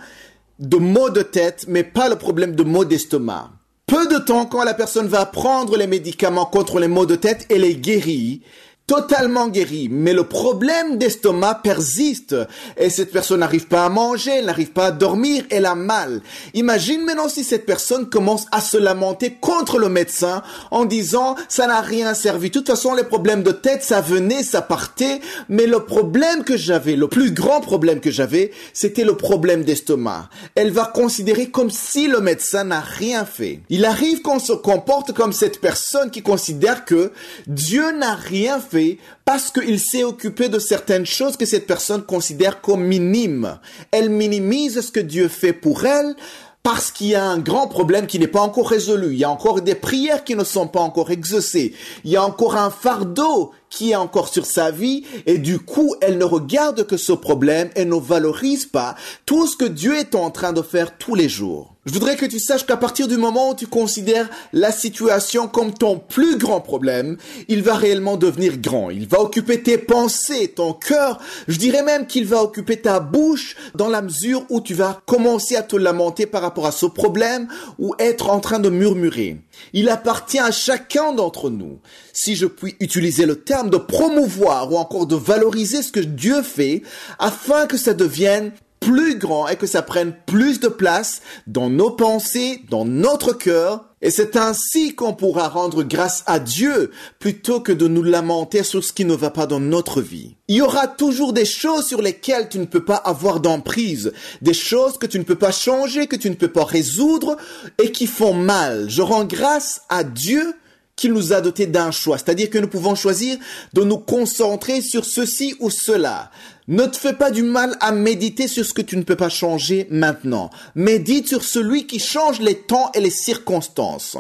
de maux de tête, mais pas le problème de maux d'estomac. Peu de temps, quand la personne va prendre les médicaments contre les maux de tête, elle est guérie, totalement guérie, mais le problème d'estomac persiste et cette personne n'arrive pas à manger, elle n'arrive pas à dormir, elle a mal. Imagine maintenant si cette personne commence à se lamenter contre le médecin en disant ça n'a rien servi. De toute façon, les problèmes de tête, ça venait, ça partait, mais le problème que j'avais, le plus grand problème que j'avais, c'était le problème d'estomac. Elle va considérer comme si le médecin n'a rien fait. Il arrive qu'on se comporte comme cette personne qui considère que Dieu n'a rien fait parce qu'il s'est occupé de certaines choses que cette personne considère comme minimes. Elle minimise ce que Dieu fait pour elle parce qu'il y a un grand problème qui n'est pas encore résolu. Il y a encore des prières qui ne sont pas encore exaucées. Il y a encore un fardeau qui est encore sur sa vie et du coup, elle ne regarde que ce problème et ne valorise pas tout ce que Dieu est en train de faire tous les jours. Je voudrais que tu saches qu'à partir du moment où tu considères la situation comme ton plus grand problème, il va réellement devenir grand. Il va occuper tes pensées, ton cœur. Je dirais même qu'il va occuper ta bouche dans la mesure où tu vas commencer à te lamenter par rapport à ce problème ou être en train de murmurer. Il appartient à chacun d'entre nous, si je puis utiliser le terme termes de promouvoir ou encore de valoriser ce que Dieu fait afin que ça devienne plus grand et que ça prenne plus de place dans nos pensées, dans notre cœur. Et c'est ainsi qu'on pourra rendre grâce à Dieu plutôt que de nous lamenter sur ce qui ne va pas dans notre vie. Il y aura toujours des choses sur lesquelles tu ne peux pas avoir d'emprise, des choses que tu ne peux pas changer, que tu ne peux pas résoudre et qui font mal. Je rends grâce à Dieu qui nous a dotés d'un choix, c'est-à-dire que nous pouvons choisir de nous concentrer sur ceci ou cela. Ne te fais pas du mal à méditer sur ce que tu ne peux pas changer maintenant. Médite sur celui qui change les temps et les circonstances.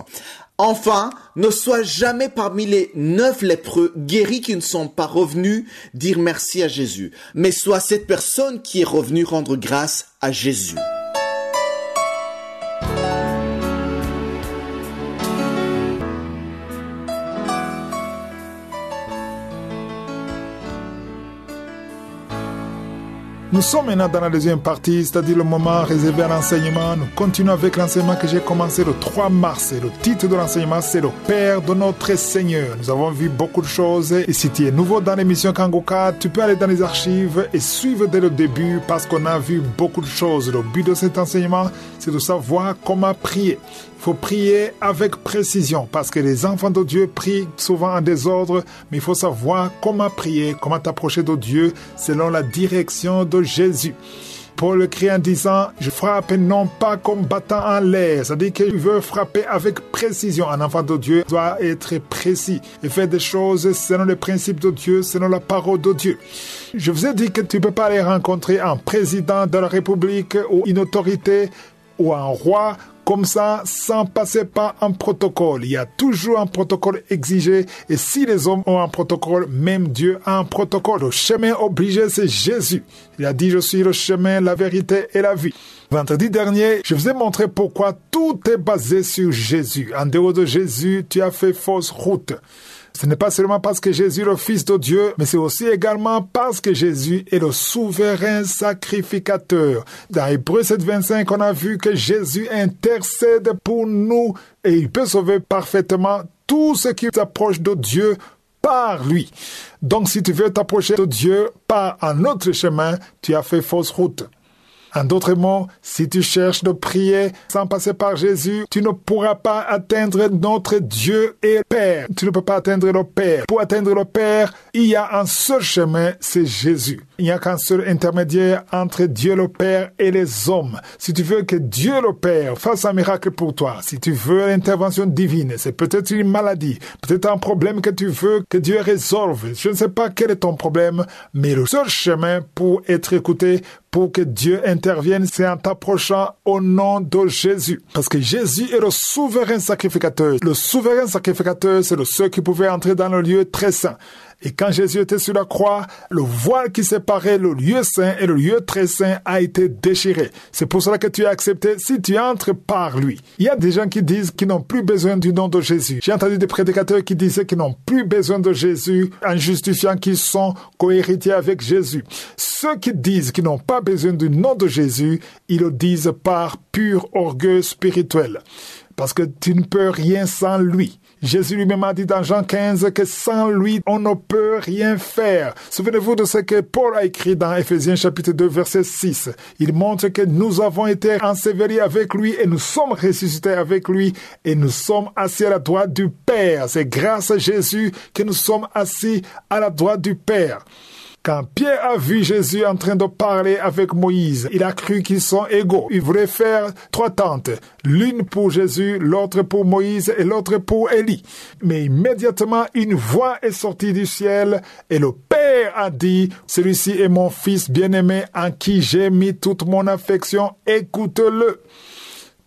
Enfin, ne sois jamais parmi les 9 lépreux guéris qui ne sont pas revenus dire merci à Jésus, mais sois cette personne qui est revenue rendre grâce à Jésus. Nous sommes maintenant dans la deuxième partie, c'est-à-dire le moment réservé à l'enseignement. Nous continuons avec l'enseignement que j'ai commencé le 3 mars. Et le titre de l'enseignement, c'est le Père de notre Seigneur. Nous avons vu beaucoup de choses. Et si tu es nouveau dans l'émission Kangoka, tu peux aller dans les archives et suivre dès le début parce qu'on a vu beaucoup de choses. Le but de cet enseignement, c'est de savoir comment prier. Il faut prier avec précision parce que les enfants de Dieu prient souvent en désordre, mais il faut savoir comment prier, comment t'approcher de Dieu selon la direction de Jésus. Paul écrit en disant « Je frappe non pas comme battant en l'air », c'est-à-dire qu'il veut frapper avec précision. Un enfant de Dieu doit être précis et faire des choses selon les principes de Dieu, selon la parole de Dieu. Je vous ai dit que tu ne peux pas aller rencontrer un président de la République ou une autorité ou un roi comme ça, sans passer par un protocole. Il y a toujours un protocole exigé. Et si les hommes ont un protocole, même Dieu a un protocole. Le chemin obligé, c'est Jésus. Il a dit, je suis le chemin, la vérité et la vie. Vendredi dernier, je vous ai montré pourquoi tout est basé sur Jésus. En dehors de Jésus, tu as fait fausse route. Ce n'est pas seulement parce que Jésus est le Fils de Dieu, mais c'est aussi également parce que Jésus est le souverain sacrificateur. Dans Hébreux 7:25, on a vu que Jésus intercède pour nous et il peut sauver parfaitement tous ceux qui s'approchent de Dieu par lui. Donc si tu veux t'approcher de Dieu par un autre chemin, tu as fait fausse route. En d'autres mots, si tu cherches de prier sans passer par Jésus, tu ne pourras pas atteindre notre Dieu et Père. Tu ne peux pas atteindre le Père. Pour atteindre le Père, il y a un seul chemin, c'est Jésus. Il n'y a qu'un seul intermédiaire entre Dieu le Père et les hommes. Si tu veux que Dieu le Père fasse un miracle pour toi, si tu veux l'intervention divine, c'est peut-être une maladie, peut-être un problème que tu veux que Dieu résolve. Je ne sais pas quel est ton problème, mais le seul chemin pour être écouté, pour que Dieu intervienne, c'est en t'approchant au nom de Jésus. Parce que Jésus est le souverain sacrificateur. Le souverain sacrificateur, c'est le seul qui pouvait entrer dans le lieu très saint. Et quand Jésus était sur la croix, le voile qui séparait le lieu saint et le lieu très saint a été déchiré. C'est pour cela que tu as accepté si tu entres par lui. Il y a des gens qui disent qu'ils n'ont plus besoin du nom de Jésus. J'ai entendu des prédicateurs qui disaient qu'ils n'ont plus besoin de Jésus en justifiant qu'ils sont cohéritiers avec Jésus. Ceux qui disent qu'ils n'ont pas besoin du nom de Jésus, ils le disent par pur orgueil spirituel. Parce que tu ne peux rien sans lui. Jésus lui-même a dit dans Jean 15 que sans lui, on ne peut rien faire. Souvenez-vous de ce que Paul a écrit dans Ephésiens chapitre 2, verset 6. Il montre que nous avons été ensevelis avec lui et nous sommes ressuscités avec lui et nous sommes assis à la droite du Père. C'est grâce à Jésus que nous sommes assis à la droite du Père. Quand Pierre a vu Jésus en train de parler avec Moïse, il a cru qu'ils sont égaux. Il voulait faire 3 tentes, l'une pour Jésus, l'autre pour Moïse et l'autre pour Élie. Mais immédiatement, une voix est sortie du ciel et le Père a dit, « Celui-ci est mon fils bien-aimé en qui j'ai mis toute mon affection, écoute-le. »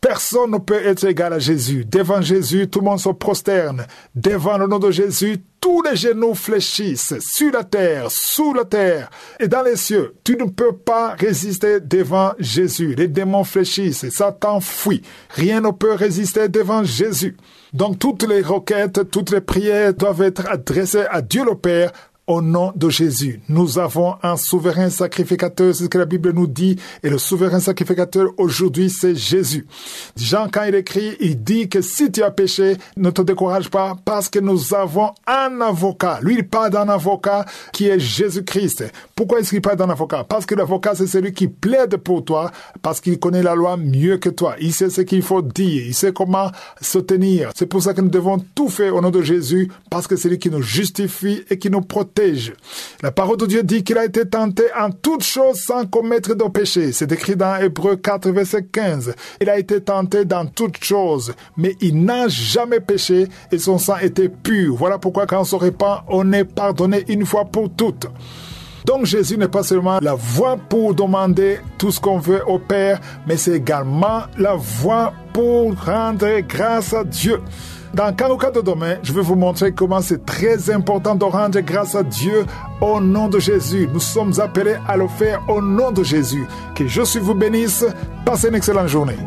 Personne ne peut être égal à Jésus. Devant Jésus, tout le monde se prosterne. Devant le nom de Jésus, tous les genoux fléchissent, sur la terre, sous la terre et dans les cieux. Tu ne peux pas résister devant Jésus. Les démons fléchissent et Satan fuit. Rien ne peut résister devant Jésus. Donc toutes les requêtes, toutes les prières doivent être adressées à Dieu le Père au nom de Jésus. Nous avons un souverain sacrificateur, c'est ce que la Bible nous dit, et le souverain sacrificateur aujourd'hui, c'est Jésus. Jean, quand il écrit, il dit que si tu as péché, ne te décourage pas parce que nous avons un avocat. Lui, il parle d'un avocat qui est Jésus-Christ. Pourquoi est-ce qu'il parle d'un avocat? Parce que l'avocat, c'est celui qui plaide pour toi, parce qu'il connaît la loi mieux que toi. Il sait ce qu'il faut dire, il sait comment se tenir. C'est pour ça que nous devons tout faire au nom de Jésus, parce que c'est lui qui nous justifie et qui nous protège. La parole de Dieu dit qu'il a été tenté en toutes choses sans commettre de péché. C'est écrit dans Hébreux 4, verset 15. Il a été tenté dans toutes choses, mais il n'a jamais péché et son sang était pur. Voilà pourquoi quand on se répand, on est pardonné une fois pour toutes. Donc Jésus n'est pas seulement la voie pour demander tout ce qu'on veut au Père, mais c'est également la voie pour rendre grâce à Dieu. Dans Karuka de demain, je vais vous montrer comment c'est très important de rendre grâce à Dieu au nom de Jésus. Nous sommes appelés à le faire au nom de Jésus. Que Jésus vous bénisse. Passez une excellente journée.